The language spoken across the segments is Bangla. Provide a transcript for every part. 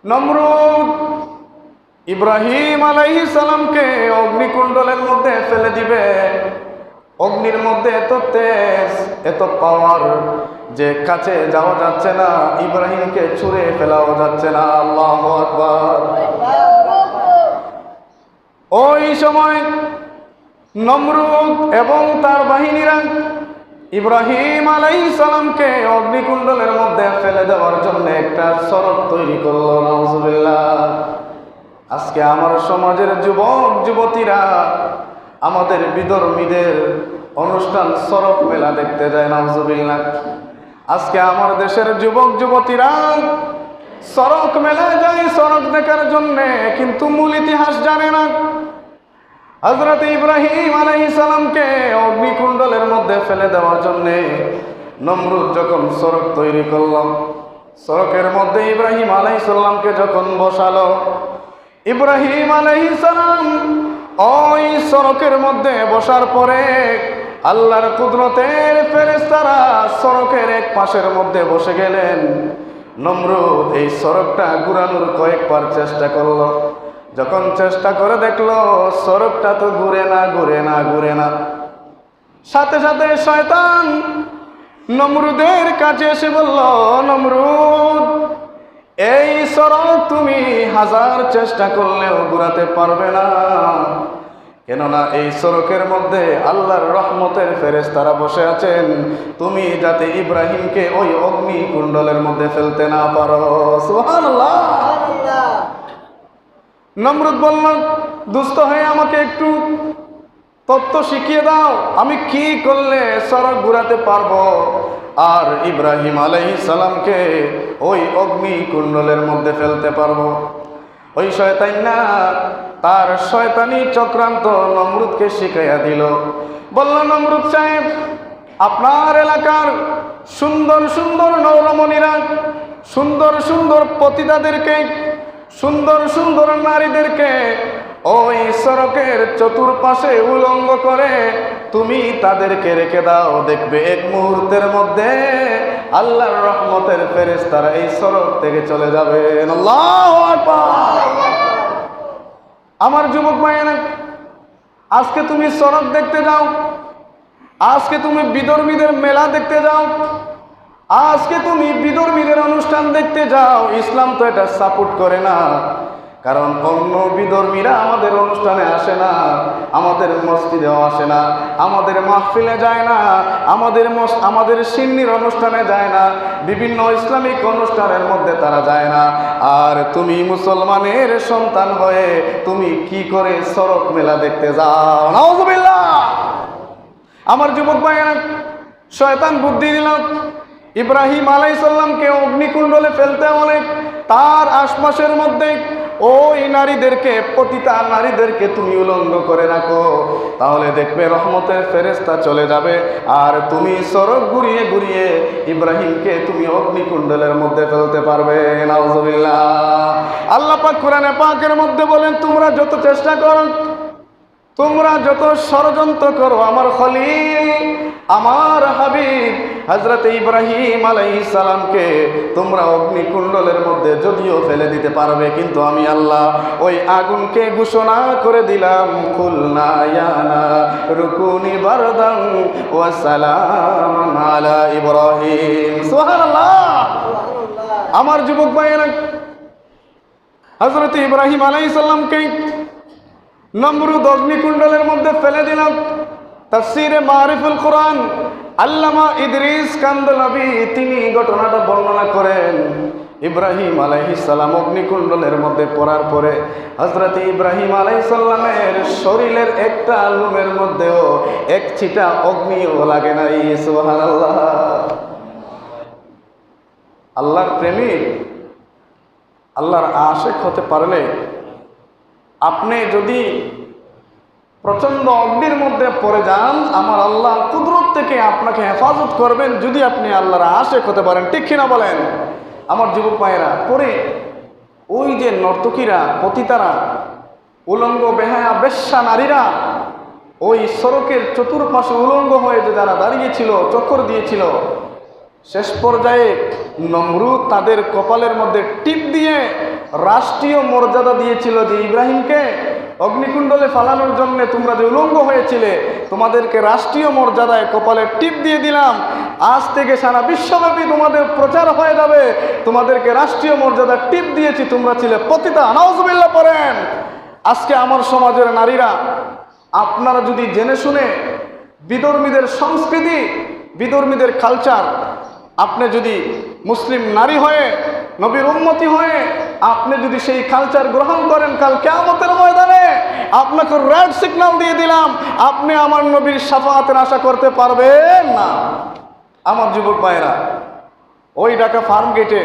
নমরুদ ইব্রাহিম আলাইহিস সালামকে অগ্নিকুণ্ডলের মধ্যে ফেলে দিবে। অগ্নির মধ্যে এত তেজ, এত পাওয়ার যে কাছে যাওয়া যাচ্ছে না, ইব্রাহিমকে ছুঁড়ে ফেলাও যাচ্ছে না। আল্লাহু আকবার। ওই সময় নমরুদ এবং তার বাহিনীরা ইব্রাহিম আলাইহিস সালামকে অগ্নিকুণ্ডলের মধ্যে ফেলে দেওয়ার জন্য একটা সড়ক তৈরি করলো। নাউজুবিল্লাহ। আজকে আমার সমাজের যুবক যুবতীরা আমাদের বিধর্মীদের অনুষ্ঠান সড়ক মেলা দেখতে যায়। নাউজুবিল্লাহ। আজকে আমার দেশের যুবক যুবতীরা সড়ক মেলায় যায় সড়ক দেখার জন্যে, কিন্তু মূল ইতিহাস জানে না। হযরত ইব্রাহিম আলাইহিস সালামকে অগ্নিকুণ্ডলের মধ্যে ফেলে দেওয়ার জন্যে নমরুদ যখন সড়ক তৈরি করল, সড়কের মধ্যে ইব্রাহিম আলাইহিস সালামকে যখন বসালো, ইব্রাহিম আলাইহিস সালাম ওই সড়কের মধ্যে বসার পরে আল্লাহর কুদরতের ফেরেশতারা সড়কের এক পাশের মধ্যে বসে গেলেন। নমরুদ এই সড়কটা ঘুরানোর কয়েকবার চেষ্টা করলো। যখন চেষ্টা করে দেখলো সড়কটা তো ঘুরে না, সাথে সাথে শয়তান নমরুদের কাছে এসে বলল, নমরুদ, এই সড়ক তুমি হাজার চেষ্টা করলেও ঘুরাতে পারবে না, কেননা এই সড়কের মধ্যে আল্লাহর রহমতের ফেরেশতারা বসে আছেন। তুমি যাতে ইব্রাহিমকে ওই অগ্নিকুণ্ডলের মধ্যে ফেলতে না পারো। সুবহানাল্লাহ। নমরুদ বলল, দুস্থ হয়ে আমাকে একটু তত্ত্ব শিখিয়ে দাও, আমি কি করলে সড়ক ঘুরাতে পারবো আর ইব্রাহিম আলাইহিস সালামকে ওই অগ্নিকুণ্ডলের মধ্যে ফেলতে পারবো। ওই শয়তানরা তার শয়তানি চক্রান্ত নমরুদকে শিখাইয়া দিল। বলল, নমরুদ সাহেব, আপনার এলাকার সুন্দর সুন্দর নৌরমণীরা সুন্দর সুন্দর পতিতাদেরকে, সুন্দর সুন্দর নারীদেরকে ওই সড়কের চতুর্পাশে উলঙ্গ করে তুমি তাদেরকে রেখে দাও, দেখবে এক মুহূর্তের মধ্যে আল্লাহর রহমতের ফেরেশতারা এই সড়ক থেকে চলে যাবেন। আল্লাহু আকবার। আমার যুবক ভাইয়েরা, আজকে তুমি সড়ক দেখতে যাও, আজকে তুমি বিধর্মীদের মেলা দেখতে যাও, আজকে তুমি বিধর্মীদের অনুষ্ঠান দেখতে যাও, ইসলাম তো এটা সাপোর্ট করে না। কারণ অন্য বিধর্মীরা আমাদের অনুষ্ঠানে আসে না, আমাদের মসজিদেও আসে না, আমাদের মাহফিলে যায় না, আমাদের সিন্নির অনুষ্ঠানে যায় না, বিভিন্ন ইসলামিক অনুষ্ঠানের মধ্যে তারা যায় না। আর তুমি মুসলমানের সন্তান হয়ে তুমি কি করে সড়ক মেলা দেখতে যাও? নাউজুবিল্লাহ। আমার যুবক ভাইয়েরা, শয়তান বুদ্ধি দিল, ইব্রাহিম আলাইহিস সালামকে অগ্নিকুণ্ডলে ফেলতে হলে তার আশপাশের মধ্যে ওই নারীদেরকে, পতিতা নারীদেরকে তুমি উলঙ্গ করে রাখো, তাহলে দেখবে রহমতের ফেরেশতা চলে যাবে আর তুমি সড়ক ঘুরিয়ে ঘুরিয়ে ইব্রাহিমকে তুমি অগ্নিকুণ্ডলের মধ্যে ফেলতে পারবে। নাউজুবিল্লাহ। আল্লাহ পাক কোরআনে পাকের মধ্যে বলেন, তোমরা যত চেষ্টা করো, তোমরা যত ষড়যন্ত্র করো, আমার খলিল, আমার হাবিব হযরত ইব্রাহিম আলাইহিস সালামকে তোমরা অগ্নিকুণ্ডলের মধ্যে যদিও ফেলে দিতে পারবে, কিন্তু আমি আল্লাহ ওই আগুনকে ঘোষণা করে দিলাম, কুলনা ইয়া নারু কুনি বারদান ওয়া সালামান আলা ইব্রাহিম। সুবহানাল্লাহ। আমার যুবক ভাইয়েরা, হযরত ইব্রাহিম আলাইহিস সালামকে নমরুদ অগ্নিকুণ্ডলের মধ্যে ফেলে দিলাম। তাফসীরে মারিফুল কোরআন আল্লামা ইদ্রিস কান্দলাবি তিনি ঘটনাটা বর্ণনা করেন। ইব্রাহিম আলাইহিস সালাম অগ্নিকুণ্ডলের মধ্যে পড়ার পরে হযরত ইব্রাহিম আলাইহিস সালামের শরীরের একটা লোমের মধ্যেও এক ছিটা অগ্নিও লাগে নাই। সুবহানাল্লাহ। আল্লাহর প্রেমিক, আল্লাহর আশিক হতে পারলে আপনি যদি প্রচন্ড অগ্নির মধ্যে পড়ে যান, আমার আল্লাহ কুদরত থেকে আপনাকে হেফাজত করবেন যদি আপনি আল্লাহর আশিক হতে পারেন। ঠিক কিনা বলেন? আমার যুবক ভাইয়েরা, পরে ওই যে নর্তকীরা, পতিতারা, উলঙ্গ বেহায়া বেশ্যা নারীরা ওই সড়কের চতুর্পাশে উলঙ্গ হয়ে যে যারা দাঁড়িয়েছিল, চক্কর দিয়েছিল, শেষ পর্যায়ে নমরুদ তাদের কপালের মধ্যে টিপ দিয়ে রাষ্ট্রীয় মর্যাদা দিয়েছিল যে ইব্রাহিমকে অগ্নিকুণ্ডলে ফালানোর জন্য তোমরা যে উলঙ্গ হয়েছিলে, তোমাদেরকে রাষ্ট্রীয় মর্যাদায় কপালে টিপ দিয়ে দিলাম। আজ থেকে সারা বিশ্বব্যাপী তোমাদের প্রচার হয়ে যাবে, তোমাদেরকে রাষ্ট্রীয় মর্যাদা টিপ দিয়েছি, তোমরা ছিলে পতিতা। নাউজুবিল্লাহ পড়েন। আজকে আমার সমাজের নারীরা, আপনারা যদি জেনে শুনে বিধর্মীদের সংস্কৃতি, বিধর্মীদের কালচার, আপনি যদি মুসলিম নারী হয়ে, নবীর উম্মতি হয়ে আপনি যদি সেই কালচার গ্রহণ করেন, কাল কিয়ামতের ময়দানে আপনাকে রেড সিগন্যাল দিয়ে দিলাম, আপনি আমার নবীর শাফাআতের আশা করতে পারবেন না। আমার যুবক ভাইরা, ওই ঢাকা ফার্ম গেটে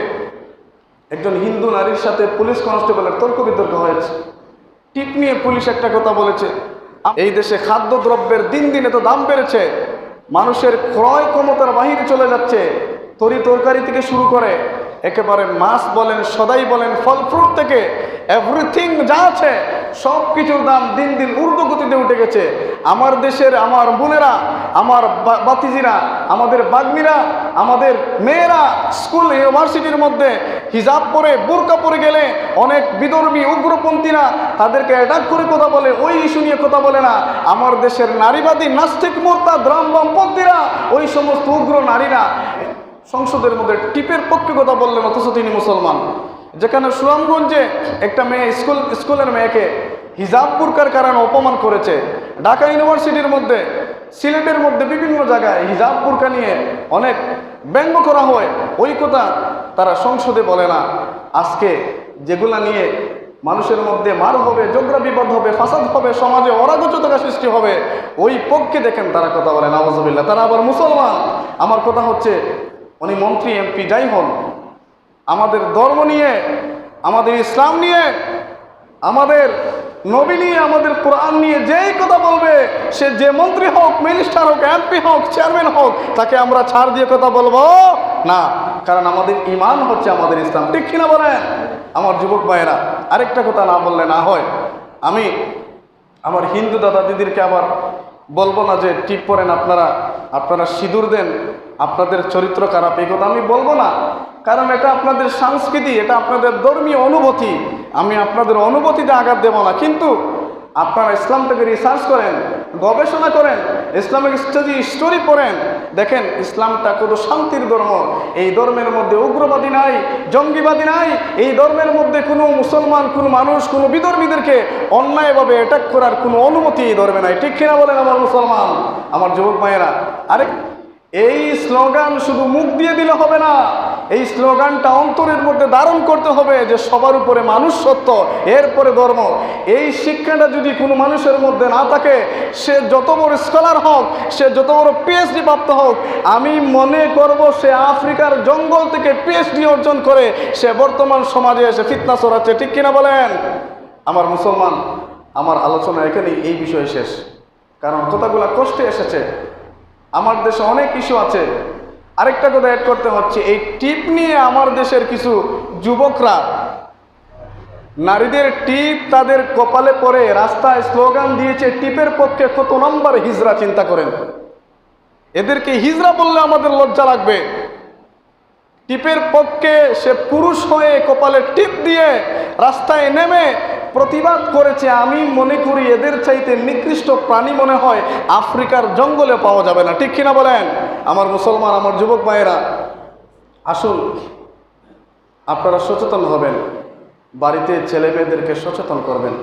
একজন হিন্দু নারীর সাথে পুলিশ কনস্টেবলের তর্ক বিতর্ক হয়েছে। টিপ নিয়ে পুলিশ একটা কথা বলেছে, এই দেশে খাদ্যদ্রব্যের দিন দিন এত দাম বেড়েছে, মানুষের ক্রয় ক্ষমতার বাহিরে চলে যাচ্ছে। তরি তরকারি থেকে শুরু করে একেবারে মাছ বলেন, সদাই বলেন, ফল ফ্রুট থেকে এভরিথিং যা আছে সব কিছুর দাম দিন দিন ঊর্ধ্বগতিতে উঠে গেছে। আমার দেশের আমার বোনেরা, আমার বাতিজিরা, আমাদের বাগ্নিরা, আমাদের মেয়েরা স্কুল ইউনিভার্সিটির মধ্যে হিজাব পরে, বোরকা পরে গেলে অনেক বিধর্মী উগ্রপন্থীরা তাদেরকে অ্যাটাক করে কথা বলে, ওই ইস্যু নিয়ে কথা বলে না। আমার দেশের নারীবাদী নাস্তিক মোর্তা দ্রাম বামপন্থীরা, ওই সমস্ত উগ্র নারীরা সংসদের মধ্যে টিপের পক্ষে কথা বললেন, অথচ তিনি মুসলমান। যেখানে সুনামগঞ্জে একটা মেয়ে স্কুলের মেয়েকে হিজাব বুরকার কারণে অপমান করেছে, ঢাকা ইউনিভার্সিটির মধ্যে, সিলেটের মধ্যে বিভিন্ন জায়গায় হিজাব বুরকা নিয়ে অনেক ব্যঙ্গ করা হয়, ওই কথা তারা সংসদে বলে না। আজকে যেগুলা নিয়ে মানুষের মধ্যে মার হবে, ঝগড়া বিবাদ হবে, ফাসাদ হবে, সমাজে অরাজকতা সৃষ্টি হবে, ওই পক্ষে দেখেন তারা কথা বলে। নাউজুবিল্লাহ, তারা আবার মুসলমান। আমার কথা হচ্ছে, উনি মন্ত্রী এমপি যাই হন, আমাদের ধর্ম নিয়ে, আমাদের ইসলাম নিয়ে, আমাদের নবী নিয়ে, আমাদের কোরআন নিয়ে যেই কথা বলবে, সে যে মন্ত্রী হোক, মিনিস্টার হোক, এমপি হোক, চেয়ারম্যান হোক, তাকে আমরা ছাড় দিয়ে কথা বলবো না। কারণ আমাদের ইমান হচ্ছে আমাদের ইসলাম। ঠিক কিনা বলেন আমার যুবক ভাইয়েরা? আরেকটা কথা না বললে না হয়। আমি আমার হিন্দু দাদা দিদিরকে আবার বলবো না যে টিপ পরেন আপনারা সিঁদুর দেন, আপনাদের চরিত্র খারাপ, এই কথা আমি বলবো না। কারণ এটা আপনাদের সংস্কৃতি, এটা আপনাদের ধর্মীয় অনুভূতি। আমি আপনাদের অনুভূতিতে আঘাত দেব না। কিন্তু আপনারা ইসলামটাকে রিসার্চ করেন, গবেষণা করেন, ইসলামিক স্টোরি পড়েন, দেখেন ইসলামটা কত শান্তির ধর্ম। এই ধর্মের মধ্যে উগ্রবাদী নাই, জঙ্গিবাদী নাই। এই ধর্মের মধ্যে কোনো মুসলমান, কোনো মানুষ, কোনো বিধর্মীদেরকে অন্যায়ভাবে অ্যাটাক করার কোনো অনুমতি এই ধর্মে নাই। ঠিক কিনা বলেন আমার মুসলমান, আমার যুবক ভাইয়েরা? আরে এই স্লোগান শুধু মুখ দিয়ে দিলে হবে না, এই স্লোগানটা অন্তরের মধ্যে ধারণ করতে হবে যে সবার উপরে মানুষ সত্য, এরপরে ধর্ম। এই শিক্ষাটা যদি কোনো মানুষের মধ্যে না থাকে, সে যত বড় স্কলার হোক, সে যত বড় পিএইচডি প্রাপ্ত হোক, আমি মনে করব সে আফ্রিকার জঙ্গল থেকে পিএইচডি অর্জন করে সে বর্তমান সমাজে এসে ফিতনা ছড়াচ্ছে। ঠিক কিনা বলেন আমার মুসলমান? আমার আলোচনা এখানেই এই বিষয়ে শেষ, কারণ কথাগুলো কষ্টে এসেছে। আমার দেশে অনেক ইস্যু আছে। আরেকটা কথা অ্যাড করতে হচ্ছে, এই টিপ নিয়ে আমার দেশের কিছু যুবকরা নারীদের টিপ তাদের কপালে পরে রাস্তায় স্লোগান দিয়েছে টিপের পক্ষে। কত নম্বর হিজরা চিন্তা করেন। এদেরকে হিজরা বললে আমাদের লজ্জা লাগবে। টিপের পক্ষে সে পুরুষ হয়ে কপালে টিপ দিয়ে রাস্তায় নেমে প্রতিবাদ করেছে। আমি মনে করি এদের চাইতে নিকৃষ্ট প্রাণী মনে হয় আফ্রিকার জঙ্গলে পাওয়া যাবে না। ঠিক কিনা বলেন আমার মুসলমান, আমার যুবক ভাইয়েরা? আসুন আপনারা সচেতন হবেন, বাড়িতে ছেলে মেয়েদেরকে সচেতন করবেন।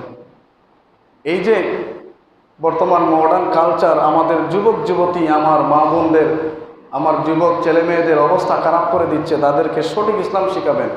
এই যে বর্তমান মডার্ন কালচার, আমাদের যুবক যুবতী, আমার মা বোনদের, আমার যুবক ছেলে মেয়েদের অবস্থা খারাপ করে দিচ্ছে, তাদেরকে সঠিক ইসলাম শিখাবেন।